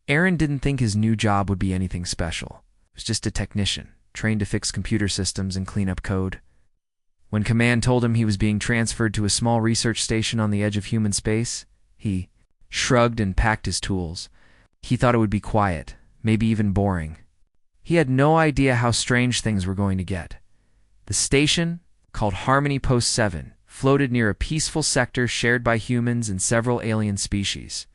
Aaron didn't think his new job would be anything special. He was just a technician, trained to fix computer systems and clean up code. When Command told him he was being transferred to a small research station on the edge of human space, he shrugged and packed his tools. He thought it would be quiet, maybe even boring. He had no idea how strange things were going to get. The station, called Harmony Post 7, floated near a peaceful sector shared by humans and several alien species.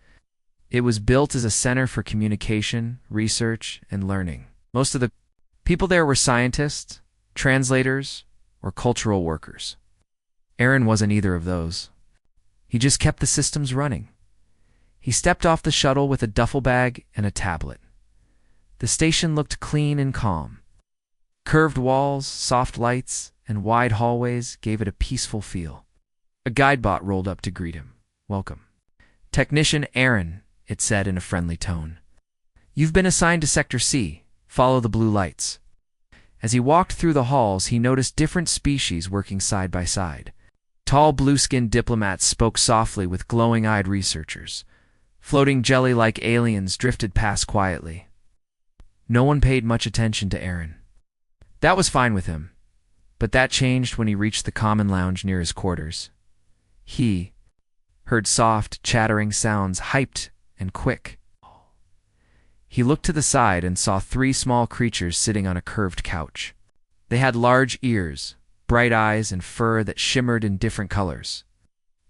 It was built as a center for communication, research, and learning. Most of the people there were scientists, translators, or cultural workers. Aaron wasn't either of those. He just kept the systems running. He stepped off the shuttle with a duffel bag and a tablet. The station looked clean and calm. Curved walls, soft lights, and wide hallways gave it a peaceful feel. A guidebot rolled up to greet him. "Welcome." "Technician Aaron," it said in a friendly tone. "You've been assigned to Sector C. Follow the blue lights." As he walked through the halls, he noticed different species working side by side. Tall blue-skinned diplomats spoke softly with glowing-eyed researchers. Floating jelly-like aliens drifted past quietly. No one paid much attention to Aaron. That was fine with him, but that changed when he reached the common lounge near his quarters. He heard soft, chattering sounds, hyped and quick. He looked to the side and saw 3 small creatures sitting on a curved couch. They had large ears, bright eyes, and fur that shimmered in different colors.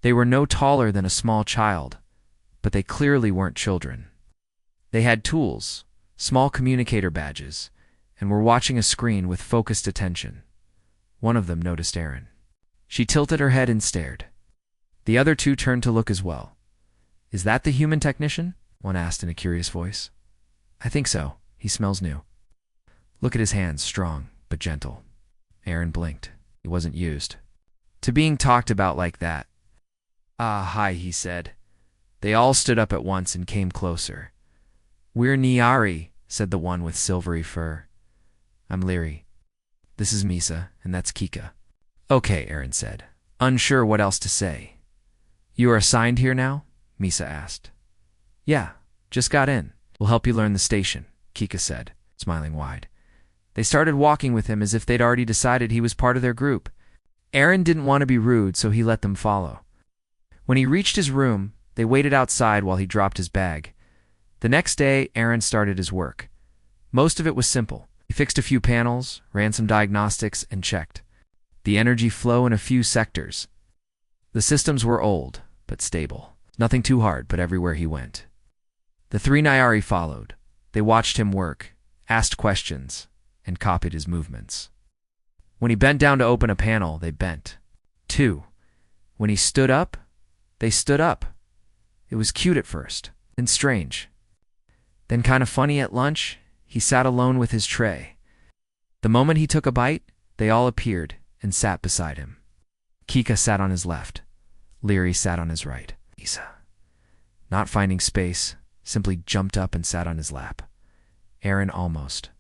They were no taller than a small child, but they clearly weren't children. They had tools, small communicator badges, and were watching a screen with focused attention. One of them noticed Aaron. She tilted her head and stared. The other 2 turned to look as well. "Is that the human technician?" one asked in a curious voice. "I think so. He smells new." "Look at his hands, strong but gentle." Aaron blinked. He wasn't used to being talked about like that. "Ah, hi," he said. They all stood up at once and came closer. "We're Niari," said the one with silvery fur. "I'm Leary. This is Misa, and that's Kika." "Okay," Aaron said, unsure what else to say. "You are assigned here now?" Misa asked. "Yeah, just got in. We'll help you learn the station," Kika said, smiling wide. They started walking with him as if they'd already decided he was part of their group. Aaron didn't want to be rude, so he let them follow. When he reached his room, they waited outside while he dropped his bag. The next day, Aaron started his work. Most of it was simple. He fixed a few panels, ran some diagnostics, and checked the energy flow in a few sectors. The systems were old, but stable. Nothing too hard, but everywhere he went. The 3 Nyari followed. They watched him work, asked questions, and copied his movements. When he bent down to open a panel, they bent, too. When he stood up, they stood up. It was cute at first, then strange. Then kind of funny at lunch, he sat alone with his tray. The moment he took a bite, they all appeared and sat beside him. Kika sat on his left. Leary sat on his right. Isa, not finding space, simply jumped up and sat on his lap. Aaron almost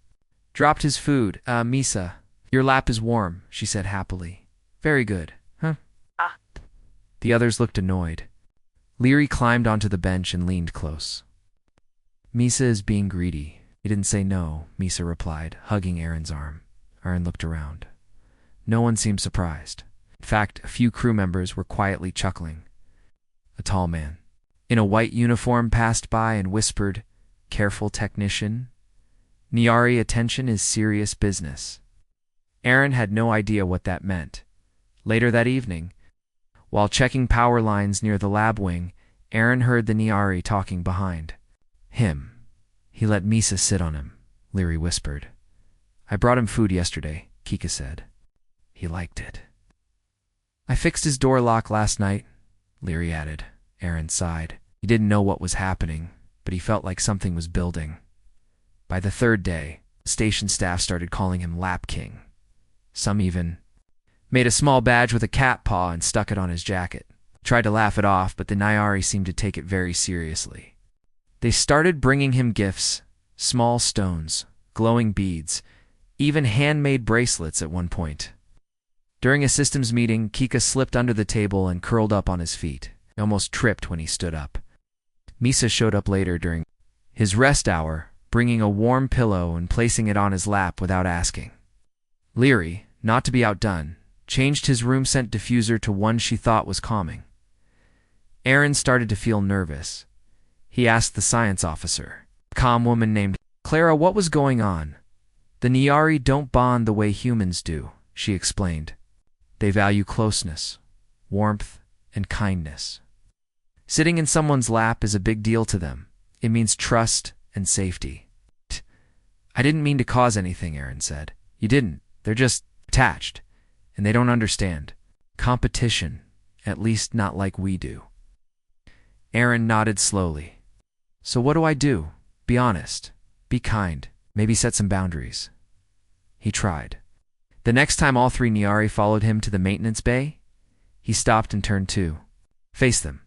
dropped his food. Misa, your lap is warm," she said happily. "Very good, huh?" The others looked annoyed. Leary climbed onto the bench and leaned close. "Misa is being greedy. He didn't say no," Misa replied, hugging Aaron's arm. Aaron looked around. No one seemed surprised. In fact, a few crew members were quietly chuckling. A tall man in a white uniform passed by and whispered, "Careful, technician. Niari attention is serious business." Aaron had no idea what that meant. Later that evening, while checking power lines near the lab wing, Aaron heard the Niari talking behind him. "He let Misa sit on him," Leary whispered. "I brought him food yesterday," Kika said. "He liked it." "I fixed his door lock last night," Leary added. Aaron sighed. He didn't know what was happening, but he felt like something was building. By the 3rd day, the station staff started calling him Lap King. Some even made a small badge with a cat paw and stuck it on his jacket. Tried to laugh it off, but the Nyari seemed to take it very seriously. They started bringing him gifts, small stones, glowing beads, even handmade bracelets at one point. During a systems meeting, Kika slipped under the table and curled up on his feet. He almost tripped when he stood up. Misa showed up later during His rest hour, bringing a warm pillow and placing it on his lap without asking. Leary, not to be outdone, changed his room scent diffuser to one she thought was calming. Aaron started to feel nervous. He asked the science officer, a calm woman named Clara, what was going on. The Nyari don't bond the way humans do, she explained. They value closeness, warmth, and kindness. Sitting in someone's lap is a big deal to them. It means trust and safety. I didn't mean to cause anything, Aaron said. You didn't. They're just attached, and they don't understand competition, at least not like we do. Aaron nodded slowly. So what do I do? Be honest. Be kind. Maybe set some boundaries. He tried. The next time all three Nyari followed him to the maintenance bay, he stopped and turned to. Face them.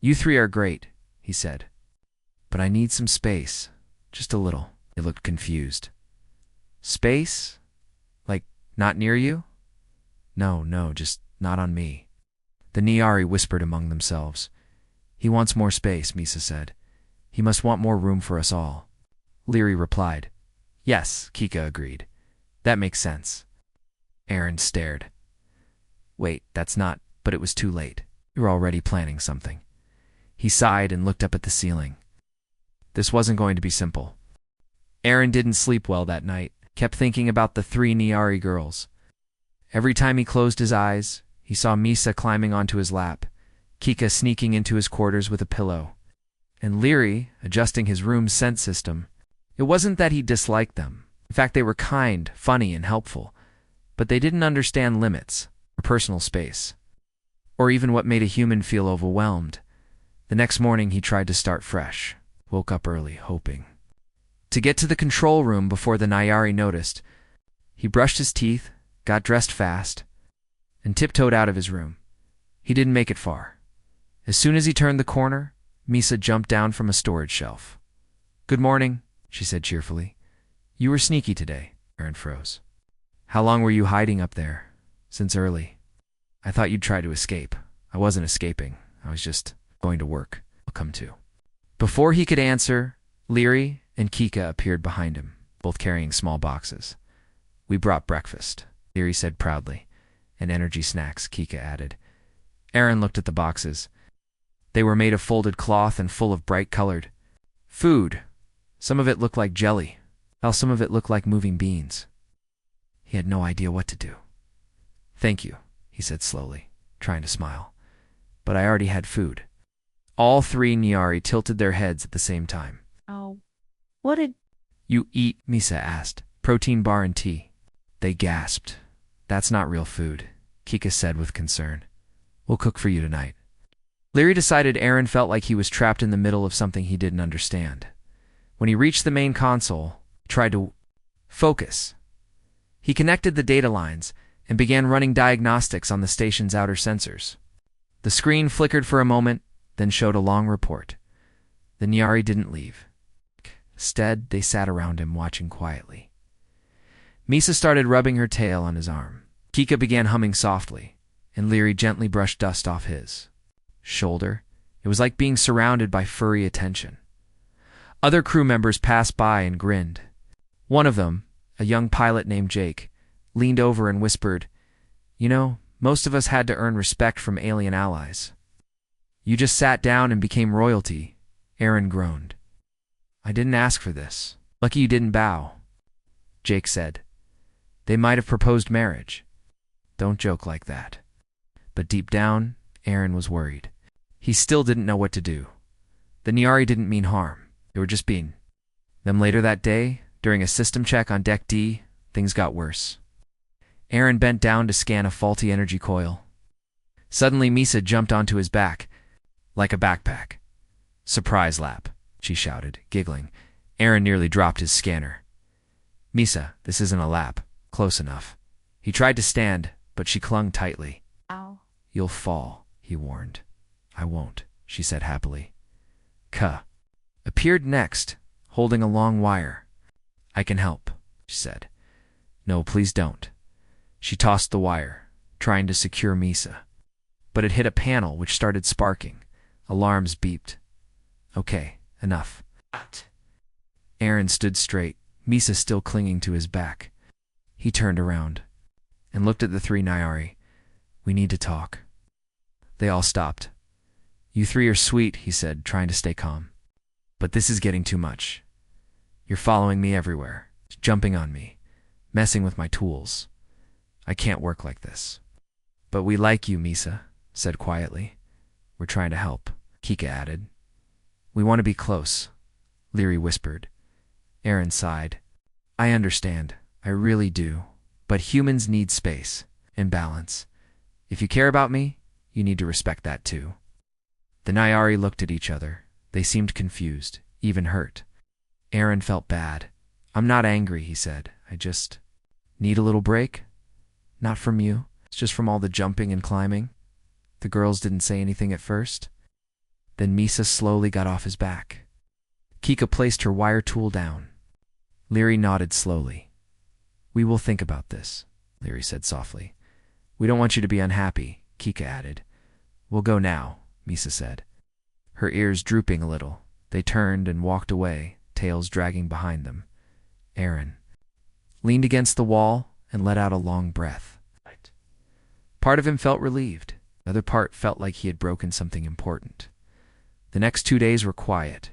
You three are great, he said. But I need some space. Just a little. They looked confused. Space? Like, not near you? No, just not on me. The Nyari whispered among themselves. He wants more space, Misa said. He must want more room for us all. Leary replied. Yes, Kika agreed. That makes sense. Aaron stared. Wait, that's not, but it was too late. You were already planning something. He sighed and looked up at the ceiling. This wasn't going to be simple. Aaron didn't sleep well that night, kept thinking about the three Nyari girls. Every time he closed his eyes, he saw Misa climbing onto his lap, Kika sneaking into his quarters with a pillow, and Leary adjusting his room's scent system. It wasn't that he disliked them. In fact, they were kind, funny, and helpful, but they didn't understand limits, or personal space, or even what made a human feel overwhelmed. The next morning he tried to start fresh, woke up early, hoping to get to the control room before the Nyari noticed. He brushed his teeth, got dressed fast, and tiptoed out of his room. He didn't make it far. As soon as he turned the corner, Misa jumped down from a storage shelf. Good morning, she said cheerfully. You were sneaky today. Aaron froze. How long were you hiding up there? Since early. I thought you'd try to escape. I wasn't escaping. I was just going to work. I'll come too. Before he could answer, Leary and Kika appeared behind him, both carrying small boxes. We brought breakfast, Leary said proudly. And energy snacks, Kika added. Aaron looked at the boxes. They were made of folded cloth and full of bright-colored food. Some of it looked like jelly, while some of it looked like moving beans. He had no idea what to do. Thank you, he said slowly, trying to smile. But I already had food. All three Nyari tilted their heads at the same time. Oh, what did you eat? Misa asked. Protein bar and tea. They gasped. That's not real food, Kika said with concern. We'll cook for you tonight. Leary decided Aaron felt like he was trapped in the middle of something he didn't understand. When he reached the main console, he tried to focus. He connected the data lines and began running diagnostics on the station's outer sensors. The screen flickered for a moment, then showed a long report. The Nyari didn't leave. Instead, they sat around him, watching quietly. Misa started rubbing her tail on his arm. Kika began humming softly, and Leary gently brushed dust off his shoulder. It was like being surrounded by furry attention. Other crew members passed by and grinned. One of them, a young pilot named Jake, leaned over and whispered, You know, most of us had to earn respect from alien allies. You just sat down and became royalty, Aaron groaned. I didn't ask for this. Lucky you didn't bow, Jake said. They might have proposed marriage. Don't joke like that. But deep down, Aaron was worried. He still didn't know what to do. The Nyari didn't mean harm. They were just being them. Later that day, during a system check on Deck D, things got worse. Aaron bent down to scan a faulty energy coil. Suddenly, Misa jumped onto his back, like a backpack. Surprise lap, she shouted, giggling. Aaron nearly dropped his scanner. Misa, this isn't a lap. Close enough. He tried to stand, but she clung tightly. Ow. You'll fall, he warned. I won't, she said happily. Ka appeared next, holding a long wire. I can help, she said. No, please don't. She tossed the wire, trying to secure Misa. But it hit a panel which started sparking. Alarms beeped. Okay, enough. Aaron stood straight, Misa still clinging to his back. He turned around and looked at the three Nyari. We need to talk. They all stopped. You three are sweet, he said, trying to stay calm. But this is getting too much. You're following me everywhere, jumping on me, messing with my tools. I can't work like this. But we like you, Misa said quietly. We're trying to help, Kika added. We want to be close, Leary whispered. Aaron sighed. I understand. I really do. But humans need space and balance. If you care about me, you need to respect that too. The Nyari looked at each other. They seemed confused, even hurt. Aaron felt bad. I'm not angry, he said. I just need a little break. Not from you. It's just from all the jumping and climbing. The girls didn't say anything at first. Then Misa slowly got off his back. Kika placed her wire tool down. Leary nodded slowly. We will think about this, Leary said softly. We don't want you to be unhappy, Kika added. We'll go now, Misa said. Her ears drooping a little, they turned and walked away, tails dragging behind them. Aaron leaned against the wall and let out a long breath. Part of him felt relieved. The other part felt like he had broken something important. The next 2 days were quiet.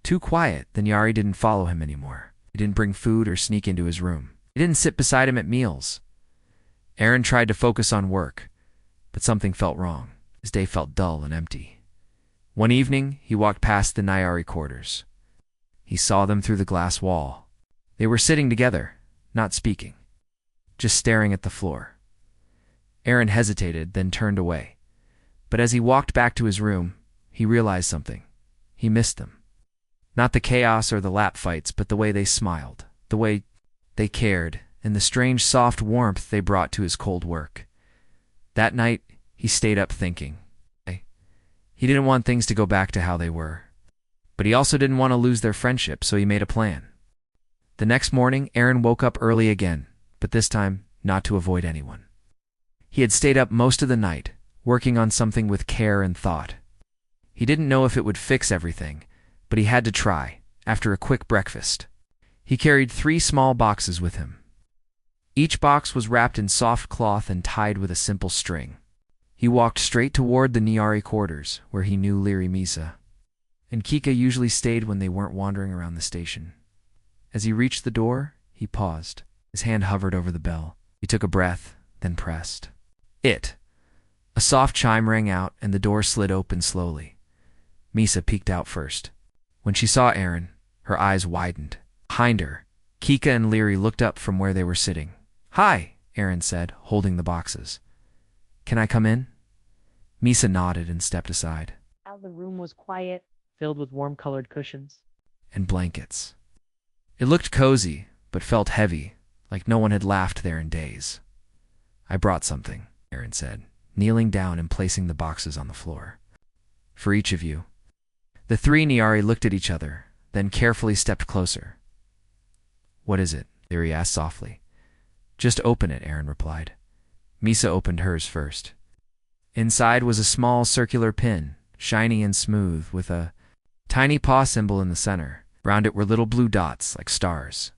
Too quiet, the Nyari didn't follow him anymore. He didn't bring food or sneak into his room. He didn't sit beside him at meals. Aaron tried to focus on work, but something felt wrong. His day felt dull and empty. One evening, he walked past the Nyari quarters. He saw them through the glass wall. They were sitting together, not speaking, just staring at the floor. Aaron hesitated, then turned away. But as he walked back to his room, he realized something. He missed them. Not the chaos or the lap fights, but the way they smiled, the way they cared, and the strange soft warmth they brought to his cold work. That night, he stayed up thinking. He didn't want things to go back to how they were. But he also didn't want to lose their friendship, so he made a plan. The next morning, Aaron woke up early again, but this time, not to avoid anyone. He had stayed up most of the night, working on something with care and thought. He didn't know if it would fix everything, but he had to try, after a quick breakfast. He carried 3 small boxes with him. Each box was wrapped in soft cloth and tied with a simple string. He walked straight toward the Nyari quarters, where he knew Leary Misa and Kika usually stayed when they weren't wandering around the station. As he reached the door, he paused. His hand hovered over the bell. He took a breath, then pressed. A soft chime rang out, and the door slid open slowly. Misa peeked out first. When she saw Aaron, her eyes widened. Behind her, Kika and Leary looked up from where they were sitting. Hi, Aaron said, holding the boxes. Can I come in? Misa nodded and stepped aside. The room was quiet, filled with warm-colored cushions and blankets. It looked cozy, but felt heavy, like no one had laughed there in days. I brought something, Aaron said, kneeling down and placing the boxes on the floor. For each of you. The 3 Nyari looked at each other, then carefully stepped closer. What is it? Leary asked softly. Just open it, Aaron replied. Misa opened hers first. Inside was a small circular pin, shiny and smooth, with a tiny paw symbol in the center. Around it were little blue dots, like stars.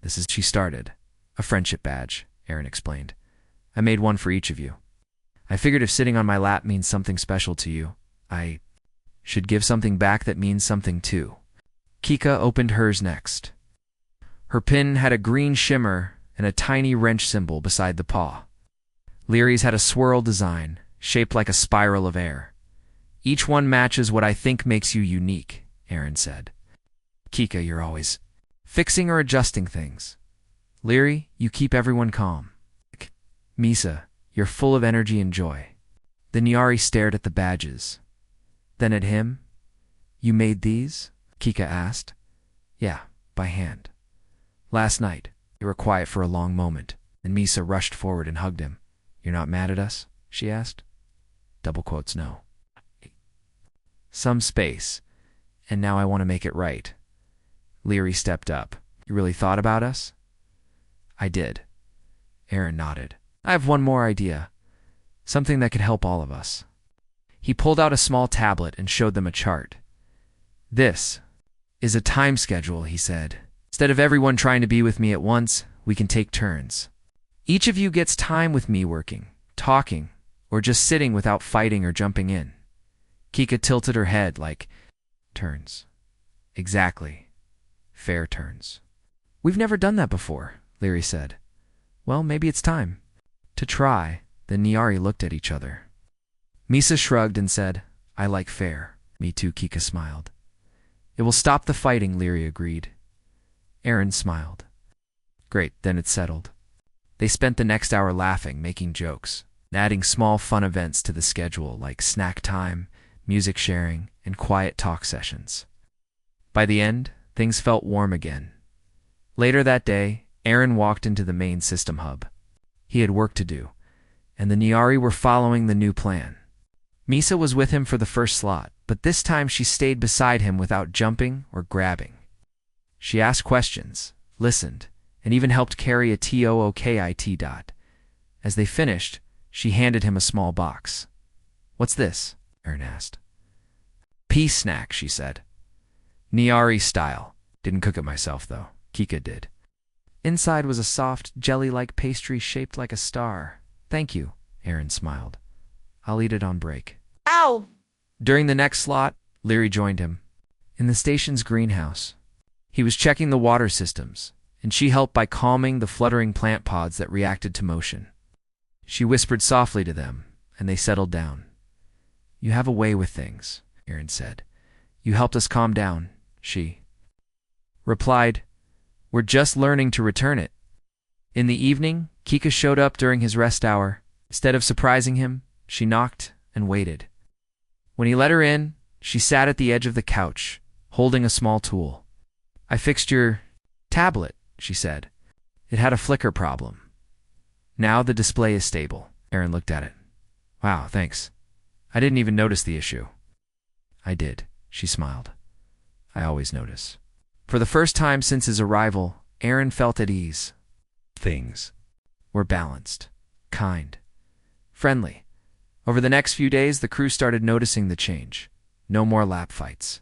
This is, she started. A friendship badge, Aaron explained. I made one for each of you. I figured if sitting on my lap means something special to you, I should give something back that means something too. Kika opened hers next. Her pin had a green shimmer and a tiny wrench symbol beside the paw. Leary's had a swirl design, shaped like a spiral of air. Each one matches what I think makes you unique, Aaron said. Kika, you're always fixing or adjusting things. Leary, you keep everyone calm. Misa, you're full of energy and joy. The Nyari stared at the badges. Then at him. You made these? Kika asked. Yeah, by hand. Last night, they were quiet for a long moment, and Misa rushed forward and hugged him. You're not mad at us? She asked. Double quotes, no. Some space, and now I want to make it right. Leary stepped up. You really thought about us? I did. Aaron nodded. I have one more idea. Something that could help all of us. He pulled out a small tablet and showed them a chart. This is a time schedule, he said. Instead of everyone trying to be with me at once, we can take turns. Each of you gets time with me working, talking, or just sitting without fighting or jumping in. Kika tilted her head like, turns. Exactly. Fair turns. We've never done that before, Leary said. Well, maybe it's time. To try. The Nyari looked at each other. Misa shrugged and said, I like fair. Me too, Kika smiled. It will stop the fighting, Leary agreed. Aaron smiled. Great, then it's settled. They spent the next hour laughing, making jokes, adding small fun events to the schedule like snack time, music sharing, and quiet talk sessions. By the end, things felt warm again. Later that day, Aaron walked into the main system hub. He had work to do, and the Nyari were following the new plan. Misa was with him for the first slot, but this time she stayed beside him without jumping or grabbing. She asked questions, listened, and even helped carry a TOOKIT dot. As they finished, she handed him a small box. What's this? Aaron asked. Peace snack, she said. Nyari style. Didn't cook it myself, though. Kika did. Inside was a soft, jelly-like pastry shaped like a star. Thank you, Aaron smiled. I'll eat it on break. Ow! During the next slot, Leary joined him. In the station's greenhouse. He was checking the water systems, and she helped by calming the fluttering plant pods that reacted to motion. She whispered softly to them, and they settled down. You have a way with things, Aaron said. You helped us calm down, she replied. We're just learning to return it. In the evening, Kika showed up during his rest hour. Instead of surprising him, she knocked and waited. When he let her in, she sat at the edge of the couch, holding a small tool. I fixed your tablet, she said. It had a flicker problem. Now the display is stable. Aaron looked at it. Wow, thanks. I didn't even notice the issue. I did, she smiled. I always notice. For the first time since his arrival, Aaron felt at ease. Things were balanced, kind, friendly. Over the next few days, the crew started noticing the change. No more lap fights.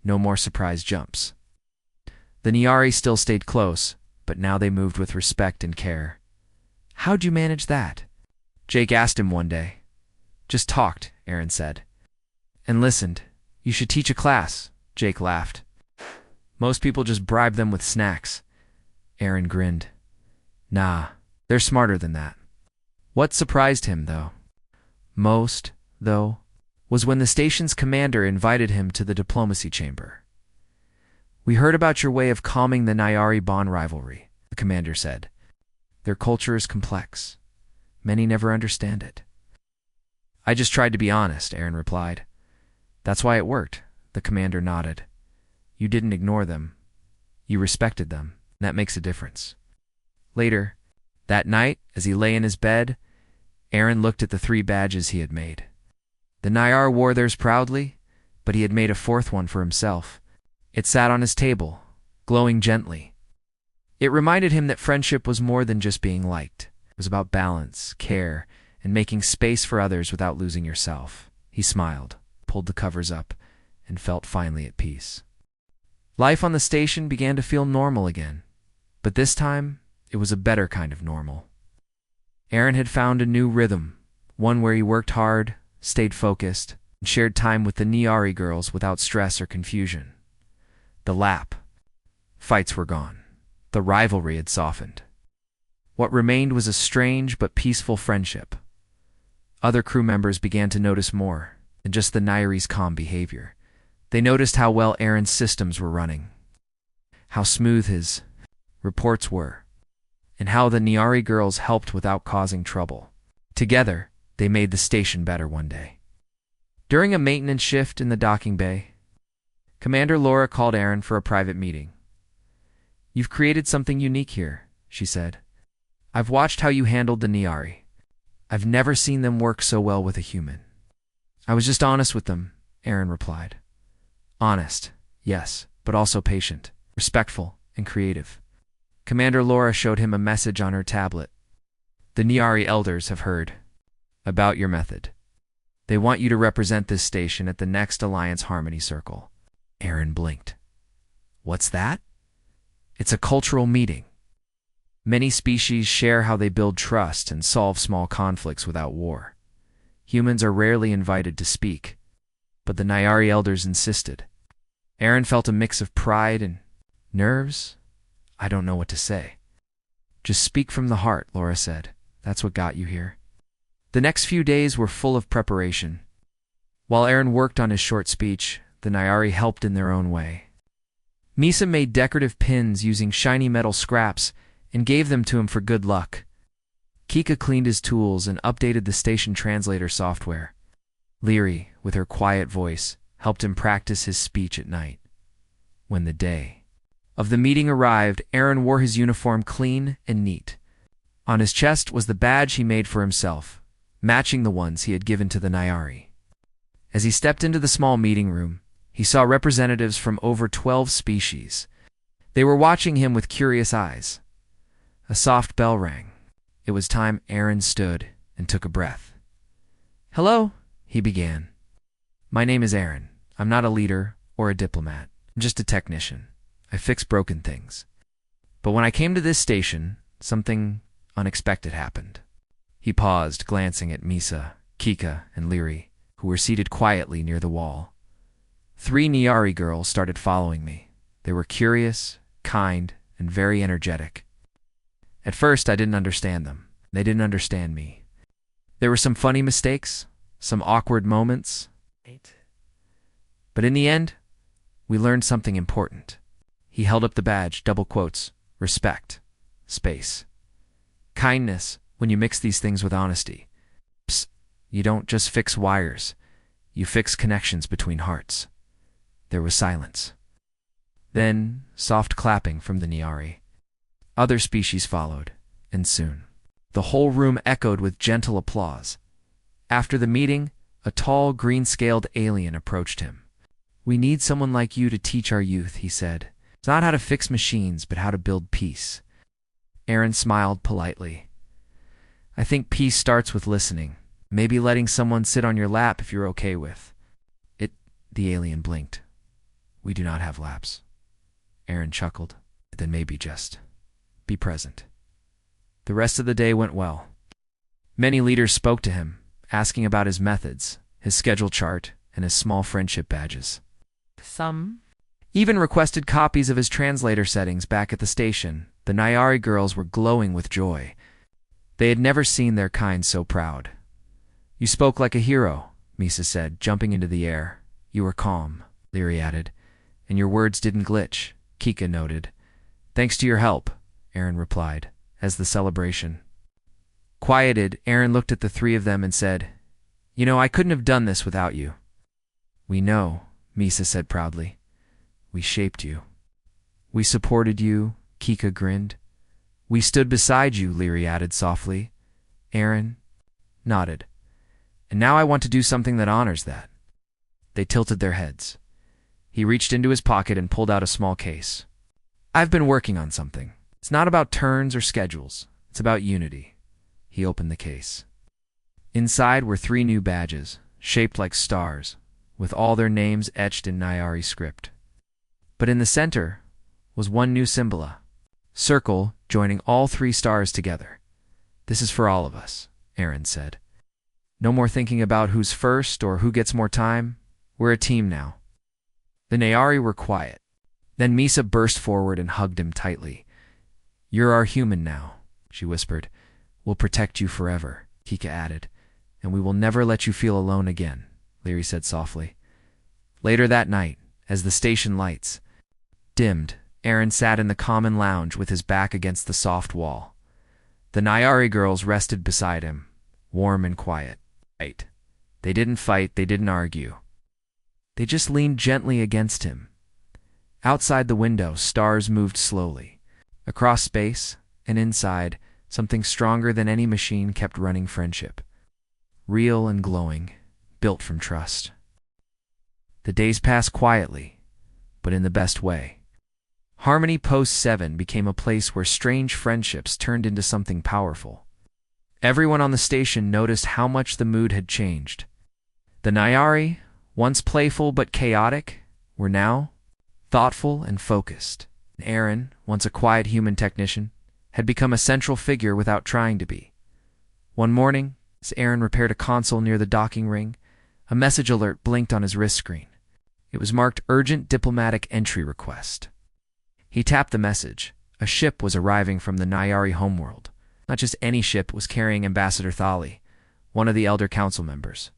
No more surprise jumps. The Nyari still stayed close, but now they moved with respect and care. How'd you manage that? Jake asked him one day. Just talked, Aaron said. And listened. You should teach a class, Jake laughed. Most people just bribe them with snacks. Aaron grinned. Nah, they're smarter than that. What surprised him, though, was when the station's commander invited him to the diplomacy chamber. We heard about your way of calming the Nyari-Bon rivalry, the commander said. Their culture is complex. Many never understand it. I just tried to be honest, Aaron replied. That's why it worked, the commander nodded. You didn't ignore them. You respected them, and that makes a difference. Later, that night, as he lay in his bed, Aaron looked at the 3 badges he had made. The Nyar wore theirs proudly, but he had made a 4th one for himself. It sat on his table, glowing gently. It reminded him that friendship was more than just being liked. It was about balance, care, and making space for others without losing yourself. He smiled, pulled the covers up, and felt finally at peace. Life on the station began to feel normal again, but this time it was a better kind of normal. Aaron had found a new rhythm, one where he worked hard, stayed focused, and shared time with the Nyari girls without stress or confusion. The lap fights were gone. The rivalry had softened. What remained was a strange but peaceful friendship. Other crew members began to notice more than just the Nyari's calm behavior. They noticed how well Aaron's systems were running, how smooth his reports were, and how the Nyari girls helped without causing trouble. Together, they made the station better one day. During a maintenance shift in the docking bay, Commander Laura called Aaron for a private meeting. You've created something unique here, she said. I've watched how you handled the Nyari. I've never seen them work so well with a human. I was just honest with them, Aaron replied. Honest, yes, but also patient, respectful, and creative. Commander Laura showed him a message on her tablet. The Nyari elders have heard about your method. They want you to represent this station at the next Alliance Harmony Circle. Aaron blinked. What's that? It's a cultural meeting. Many species share how they build trust and solve small conflicts without war. Humans are rarely invited to speak, but the Nyari elders insisted. Aaron felt a mix of pride and nerves. I don't know what to say. Just speak from the heart, Laura said. That's what got you here. The next few days were full of preparation. While Aaron worked on his short speech, the Nyari helped in their own way. Misa made decorative pins using shiny metal scraps and gave them to him for good luck. Kika cleaned his tools and updated the station translator software. Leary, with her quiet voice, helped him practice his speech at night. When the day of the meeting arrived, Aaron wore his uniform clean and neat. On his chest was the badge he made for himself, matching the ones he had given to the Nyari. As he stepped into the small meeting room, he saw representatives from over 12 species. They were watching him with curious eyes. A soft bell rang. It was time. Aaron stood and took a breath. "Hello," he began. "My name is Aaron. I'm not a leader or a diplomat. I'm just a technician. I fix broken things. But when I came to this station, something unexpected happened." He paused, glancing at Misa, Kika, and Leary, who were seated quietly near the wall. 3 Nyari girls started following me. They were curious, kind, and very energetic. At first, I didn't understand them. They didn't understand me. There were some funny mistakes, some awkward moments. But in the end, we learned something important. He held up the badge, double quotes, respect, space, kindness when you mix these things with honesty. Psst, you don't just fix wires. You fix connections between hearts. There was silence. Then, soft clapping from the Nyari. Other species followed, and soon, the whole room echoed with gentle applause. After the meeting, a tall, green-scaled alien approached him. "We need someone like you to teach our youth," he said. "It's not how to fix machines, but how to build peace." Aaron smiled politely. "I think peace starts with listening. Maybe letting someone sit on your lap if you're okay with it." The alien blinked. "We do not have laps." Aaron chuckled. "Then maybe just be present." The rest of the day went well. Many leaders spoke to him, asking about his methods, his schedule chart, and his small friendship badges. Some even requested copies of his translator settings back at the station. The Nyari girls were glowing with joy. They had never seen their kind so proud. "You spoke like a hero," Misa said, jumping into the air. "You were calm," Leary added. "And your words didn't glitch," Kika noted. "Thanks to your help," Aaron replied, as the celebration quieted. Aaron looked at the 3 of them and said, "You know, I couldn't have done this without you." "We know," Misa said proudly. "We shaped you. We supported you," Kika grinned. "We stood beside you," Leary added softly. Aaron nodded. "And now I want to do something that honors that." They tilted their heads. He reached into his pocket and pulled out a small case. "I've been working on something. It's not about turns or schedules. It's about unity." He opened the case. Inside were 3 new badges, shaped like stars, with all their names etched in Nyari script. But in the center was one new symbol, a circle joining all 3 stars together. "This is for all of us," Aaron said. "No more thinking about who's first or who gets more time. We're a team now." The Nyari were quiet. Then Misa burst forward and hugged him tightly. "You're our human now," she whispered. "We'll protect you forever," Kika added. "And we will never let you feel alone again," Leary said softly. Later that night, as the station lights dimmed, Aaron sat in the common lounge with his back against the soft wall. The Nyari girls rested beside him, warm and quiet. They didn't fight, they didn't argue. They just leaned gently against him. Outside the window, stars moved slowly. Across space, and inside, something stronger than any machine kept running friendship. Real and glowing, built from trust. The days passed quietly, but in the best way. Harmony Post 7 became a place where strange friendships turned into something powerful. Everyone on the station noticed how much the mood had changed. The Nyari, once playful but chaotic, were now thoughtful and focused. Aaron, once a quiet human technician, had become a central figure without trying to be. One morning, as Aaron repaired a console near the docking ring, a message alert blinked on his wrist screen. It was marked Urgent Diplomatic Entry Request. He tapped the message. A ship was arriving from the Nyari homeworld. Not just any ship, was carrying Ambassador Thali, one of the Elder Council members.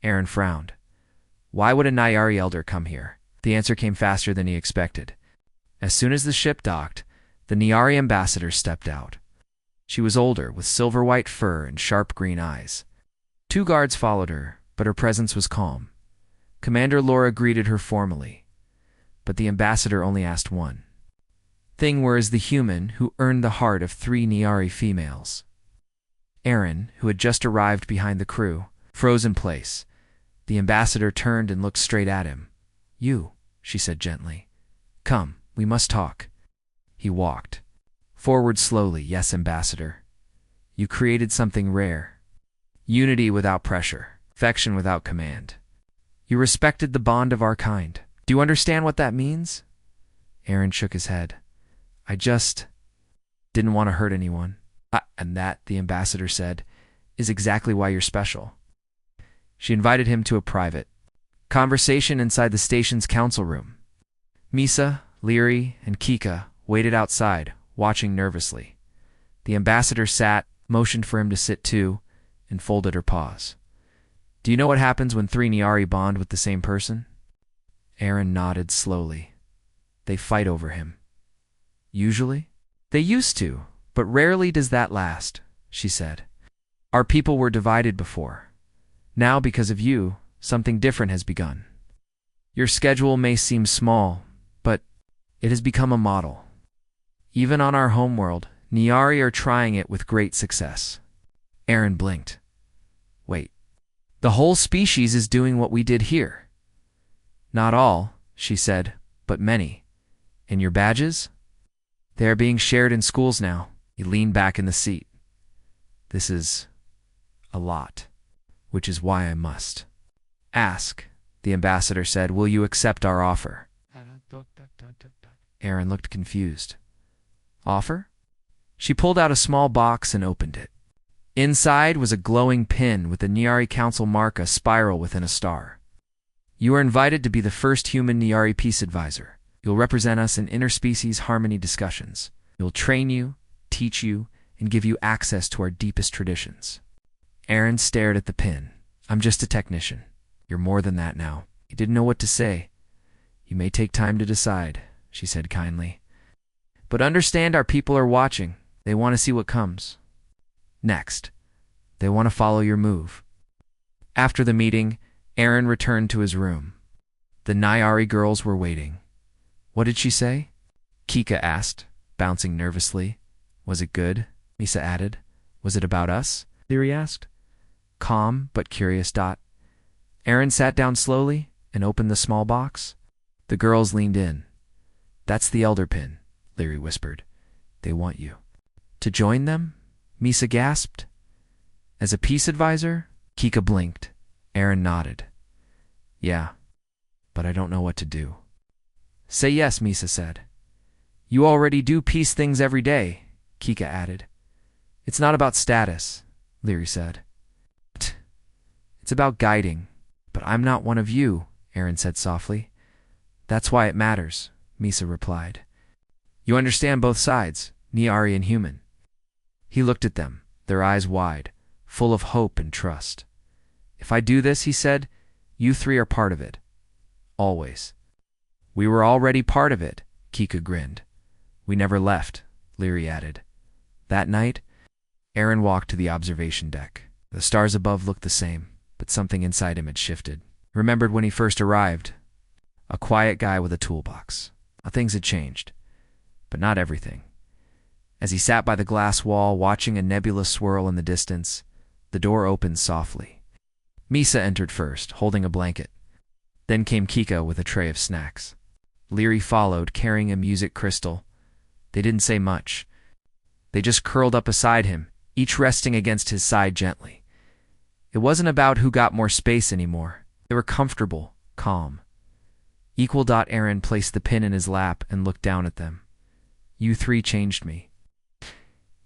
Aaron frowned. Why would a Nyari elder come here? The answer came faster than he expected. As soon as the ship docked, the Nyari ambassador stepped out. She was older, with silver-white fur and sharp green eyes. 2 guards followed her, but her presence was calm. Commander Laura greeted her formally, but the ambassador only asked one thing: where is the human who earned the heart of 3 Nyari females? Aaron, who had just arrived behind the crew, froze in place. The ambassador turned and looked straight at him. You, she said gently. Come, we must talk. He walked forward slowly. Yes, ambassador. You created something rare. Unity without pressure, affection without command. You respected the bond of our kind. Do you understand what that means? Aaron shook his head. I just didn't want to hurt anyone. And that, the ambassador said, is exactly why you're special. She invited him to a private conversation inside the station's council room. Misa, Leary, and Kika waited outside, watching nervously. The ambassador sat, motioned for him to sit too, and folded her paws. Do you know what happens when 3 Nyari bond with the same person? Aaron nodded slowly. They fight over him. Usually? They used to, but rarely does that last, she said. Our people were divided before. Now, because of you, something different has begun. Your schedule may seem small, but it has become a model. Even on our homeworld, Nyari are trying it with great success. Aaron blinked. Wait. The whole species is doing what we did here. Not all, she said, but many. And your badges? They are being shared in schools now. He leaned back in the seat. This is a lot, which is why I must ask, the ambassador said. Will you accept our offer? Aaron looked confused. Offer? She pulled out a small box and opened it. Inside was a glowing pin with the Nyari Council mark, a spiral within a star. You are invited to be the first human Nyari peace advisor. You'll represent us in interspecies harmony discussions. You'll train you, teach you, and give you access to our deepest traditions. Aaron stared at the pin. I'm just a technician. You're more than that now. He didn't know what to say. You may take time to decide, she said kindly. But understand, our people are watching. They want to see what comes next. They want to follow your move. After the meeting, Aaron returned to his room. The Nyari girls were waiting. What did she say? Kika asked, bouncing nervously. Was it good? Misa added. Was it about us? Leary asked. Calm but curious. Aaron sat down slowly and opened the small box. The girls leaned in. That's the elder pin, Leary whispered. They want you. To join them? Misa gasped. As a peace advisor? Kika blinked. Aaron nodded. Yeah, but I don't know what to do. Say yes, Misa said. You already do peace things every day, Kika added. It's not about status, Leary said. It's about guiding. But I'm not one of you, Aaron said softly. That's why it matters, Misa replied. You understand both sides, Nyari and human. He looked at them, their eyes wide, full of hope and trust. If I do this, he said, you 3 are part of it. Always. We were already part of it, Kika grinned. We never left, Leary added. That night, Aaron walked to the observation deck. The stars above looked the same, but something inside him had shifted. Remembered when he first arrived. A quiet guy with a toolbox. Things had changed, but not everything. As he sat by the glass wall, watching a nebula swirl in the distance, the door opened softly. Misa entered first, holding a blanket. Then came Kika with a tray of snacks. Leary followed, carrying a music crystal. They didn't say much. They just curled up beside him, each resting against his side gently. It wasn't about who got more space anymore. They were comfortable, calm. Aaron placed the pin in his lap and looked down at them. You three changed me.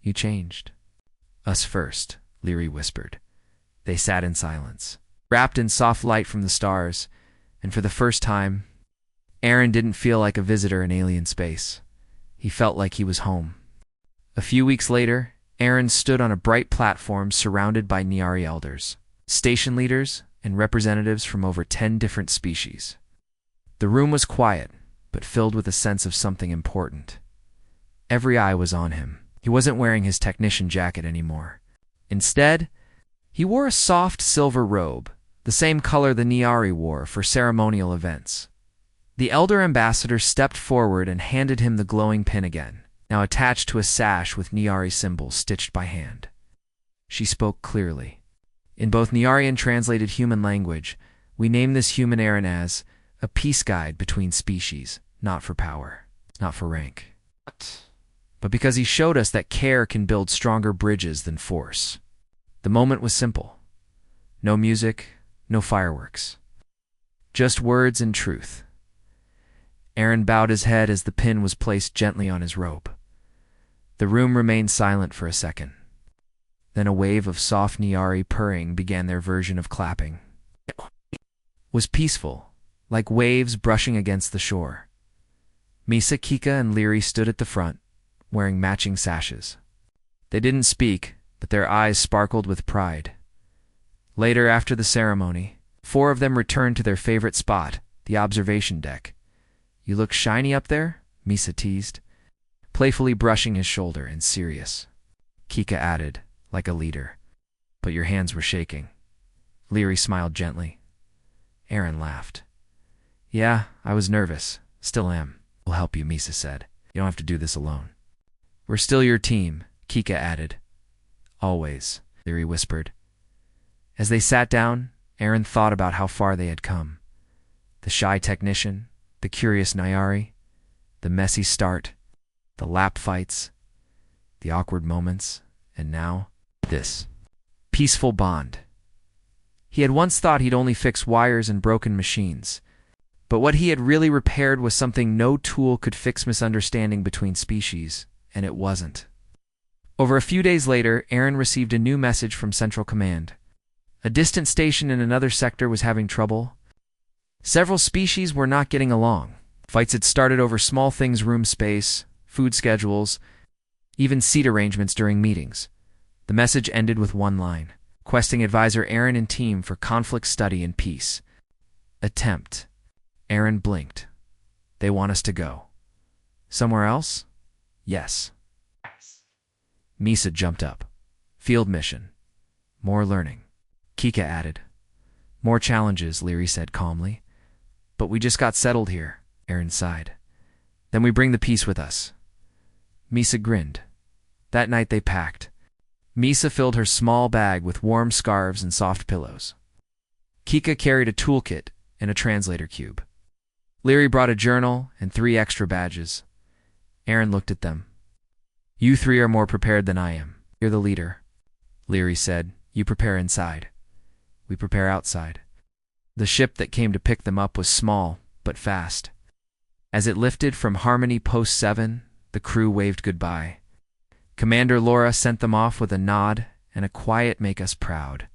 You changed. Us first, Leary whispered. They sat in silence, wrapped in soft light from the stars, and for the first time, Aaron didn't feel like a visitor in alien space. He felt like he was home. A few weeks later, Aaron stood on a bright platform surrounded by Niari elders, station leaders, and representatives from over 10 different species. The room was quiet, but filled with a sense of something important. Every eye was on him. He wasn't wearing his technician jacket anymore. Instead, he wore a soft silver robe, the same color the Niari wore for ceremonial events. The elder ambassador stepped forward and handed him the glowing pin again, now attached to a sash with Niari symbols stitched by hand. She spoke clearly. In both Niari and translated human language, we name this human Aaron as a peace guide between species, not for power, not for rank, but because he showed us that care can build stronger bridges than force. The moment was simple. No music, no fireworks. Just words and truth. Aaron bowed his head as the pin was placed gently on his robe. The room remained silent for a second. Then a wave of soft Niari purring began their version of clapping. It was peaceful, like waves brushing against the shore. Misa, Kika, and Leary stood at the front, wearing matching sashes. They didn't speak, but their eyes sparkled with pride. Later, after the ceremony, 4 of them returned to their favorite spot, the observation deck. You look shiny up there, Misa teased, playfully brushing his shoulder and serious. Kika added, like a leader, but your hands were shaking. Leary smiled gently. Aaron laughed. Yeah, I was nervous. Still am. We'll help you, Misa said. You don't have to do this alone. We're still your team, Kika added. Always, Leary whispered. As they sat down, Aaron thought about how far they had come. The shy technician, the curious Niari, the messy start, the lap fights, the awkward moments, and now, this peaceful bond. He had once thought he'd only fix wires and broken machines, but what he had really repaired was something no tool could fix: misunderstanding between species, and it wasn't. Over a few days later, Aaron received a new message from Central Command. A distant station in another sector was having trouble. Several species were not getting along. Fights had started over small things: room space, food schedules, even seat arrangements during meetings. The message ended with one line: questing advisor Aaron and team for conflict study and peace. Attempt. Aaron blinked. They want us to go. Somewhere else? Yes. Misa jumped up. Field mission. More learning. Kika added. More challenges, Leary said calmly. But we just got settled here, Aaron sighed. Then we bring the peace with us. Misa grinned. That night they packed. Misa filled her small bag with warm scarves and soft pillows. Kika carried a toolkit and a translator cube. Leary brought a journal and 3 extra badges. Aaron looked at them. You 3 are more prepared than I am. You're the leader. Leary said, you prepare inside. We prepare outside. The ship that came to pick them up was small, but fast. As it lifted from Harmony Post 7, the crew waved goodbye. Commander Laura sent them off with a nod and a quiet "make us proud."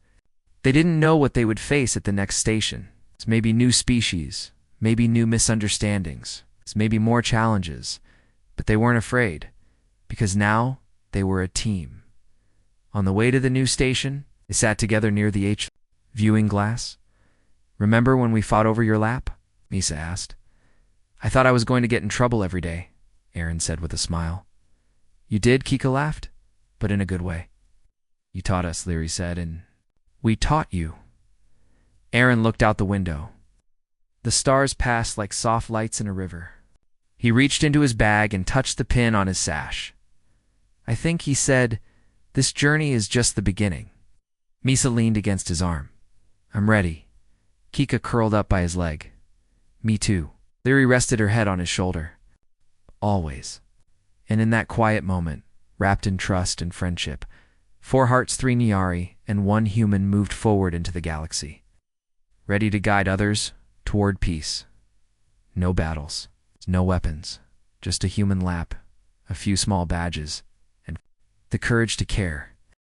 They didn't know what they would face at the next station. It's maybe new species, maybe new misunderstandings, it's maybe more challenges, but they weren't afraid, because now they were a team. On the way to the new station, they sat together near the HFY viewing glass. Remember when we fought over your lap? Misa asked. I thought I was going to get in trouble every day, Aaron said with a smile. You did, Kika laughed, but in a good way. You taught us, Leary said, and we taught you. Aaron looked out the window. The stars passed like soft lights in a river. He reached into his bag and touched the pin on his sash. I think, he said, this journey is just the beginning. Misa leaned against his arm. I'm ready. Kika curled up by his leg. Me too. Leary rested her head on his shoulder. Always. And in that quiet moment, wrapped in trust and friendship, 4 hearts, 3 Niari, and 1 human moved forward into the galaxy, ready to guide others toward peace. No battles, no weapons, just a human lap, a few small badges, and the courage to care.